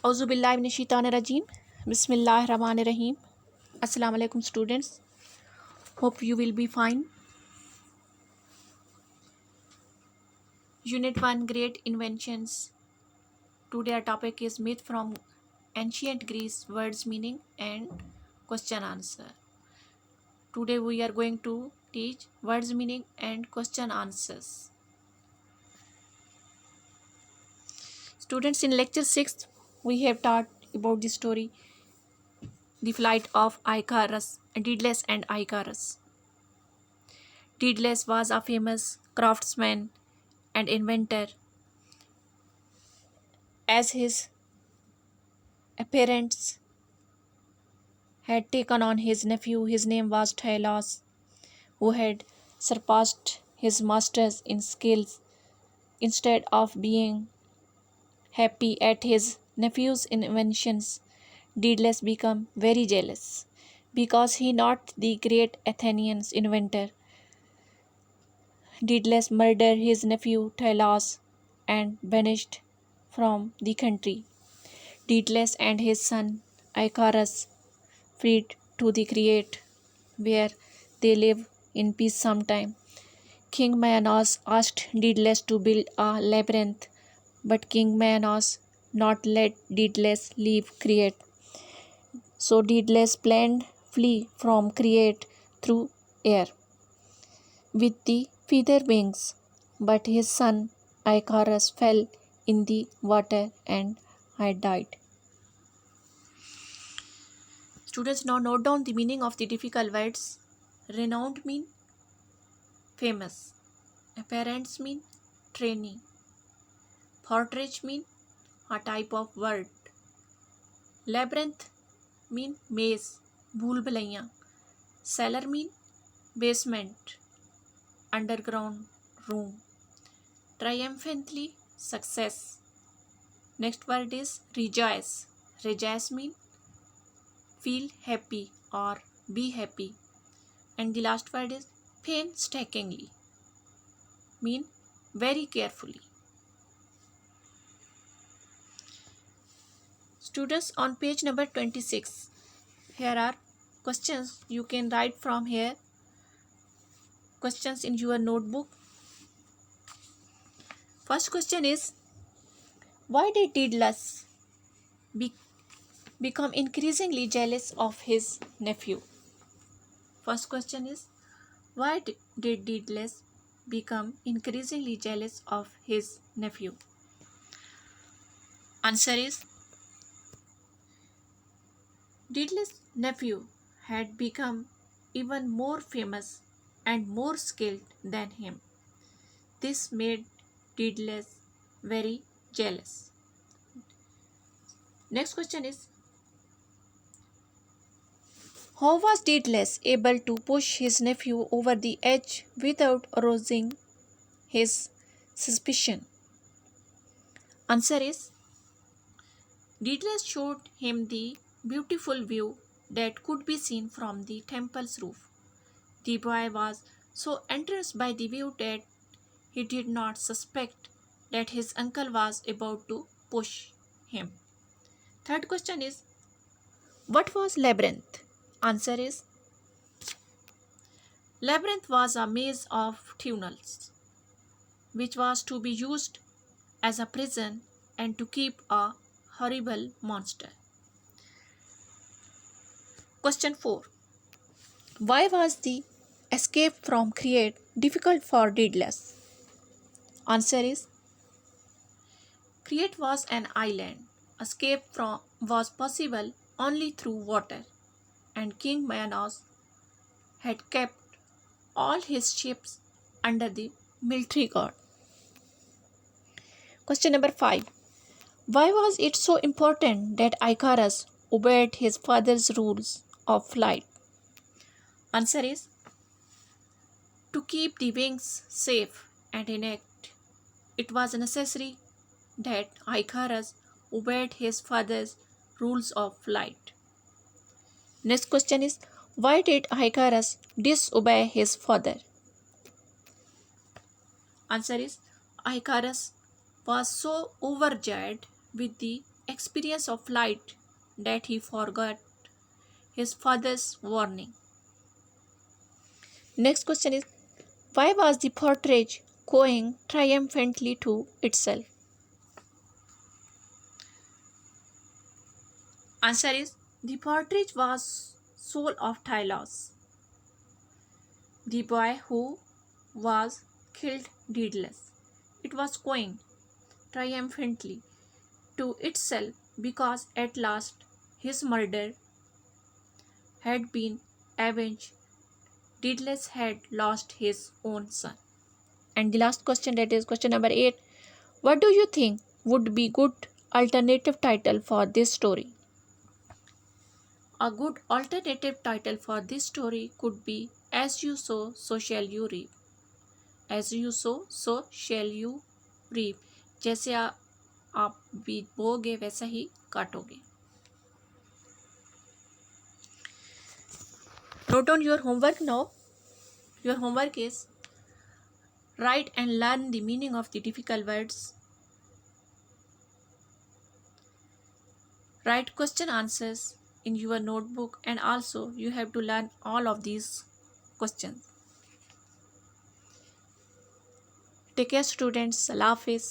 Auzubillahiminashaitanirrajim. Bismillahirrahmanirrahim. Assalamu alaikum students. Hope you will be fine. Unit 1 Great Inventions. Today our topic is myth from ancient Greece, words meaning and question answer. Today we are going to teach words meaning and question answers. Students, in lecture 6 we have taught about the story The Flight of Icarus, Daedalus and Icarus. Daedalus was a famous craftsman and inventor. As his parents had taken on his nephew, his name was Thales, who had surpassed his masters in skills. Instead of being happy at his nephew's inventions, Daedalus became very jealous because he not the great Athenian's inventor. Daedalus murdered his nephew Thales and banished from the country. Daedalus and his son Icarus fled to the Crete, where they live in peace sometime. King Manos asked Daedalus to build a labyrinth, but King Manos not let Daedalus leave Crete. So Daedalus planned flee from Crete through air with the feather wings, but his son Icarus fell in the water and had died. Students, now note down the meaning of the difficult words. Renowned mean famous. Apparent mean trainee. Portrait mean a type of word. Labyrinth mean maze, bhool bhulaiyan. Cellar mean basement, underground room. Triumphantly success. Next word is rejoice. Rejoice mean feel happy or be happy. And the last word is painstakingly, mean very carefully. Students, on page number 26, here are questions. You can write from here questions in your notebook. First question is, why did Daedalus become increasingly jealous of his nephew? First question is, why did Daedalus become increasingly jealous of his nephew? Answer is, Daedalus' nephew had become even more famous and more skilled than him. This made Daedalus very jealous. Next question is, how was Daedalus able to push his nephew over the edge without arousing his suspicion? Answer is, Daedalus showed him the beautiful view that could be seen from the temple's roof. The boy was so entranced by the view that he did not suspect that his uncle was about to push him. Third question is, what was labyrinth? Answer is, labyrinth was a maze of tunnels which was to be used as a prison and to keep a horrible monster. Question 4. Why was the escape from Crete difficult for Daedalus? Answer is, Crete was an island. Escape from was possible only through water, and King Manos had kept all his ships under the military guard. Question number 5. Why was it so important that Icarus obeyed his father's rules of flight? Answer is, to keep the wings safe and intact. It was necessary that Icarus obeyed his father's rules of flight. Next question is, why did Icarus disobey his father? Answer is, Icarus was so overjoyed with the experience of flight that he forgot his father's warning. Next question is, why was the portrait going triumphantly to itself? Answer is, the portrait was soul of Tylos, the boy who was killed deedless. It was going triumphantly to itself because at last his murder had been avenged. Deedless had lost his own son. And the last question, that is question number 8. What do you think would be good alternative title for this story? A good alternative title for this story could be As You Sow, So Shall You Reap. As you sow, so shall you reap. जैसे आप बीज बोगे वैसा ही काटोगे. Note down your homework now. Your homework is write and learn the meaning of the difficult words. Write question answers in your notebook, and also you have to learn all of these questions. Take care students. Allah Hafiz.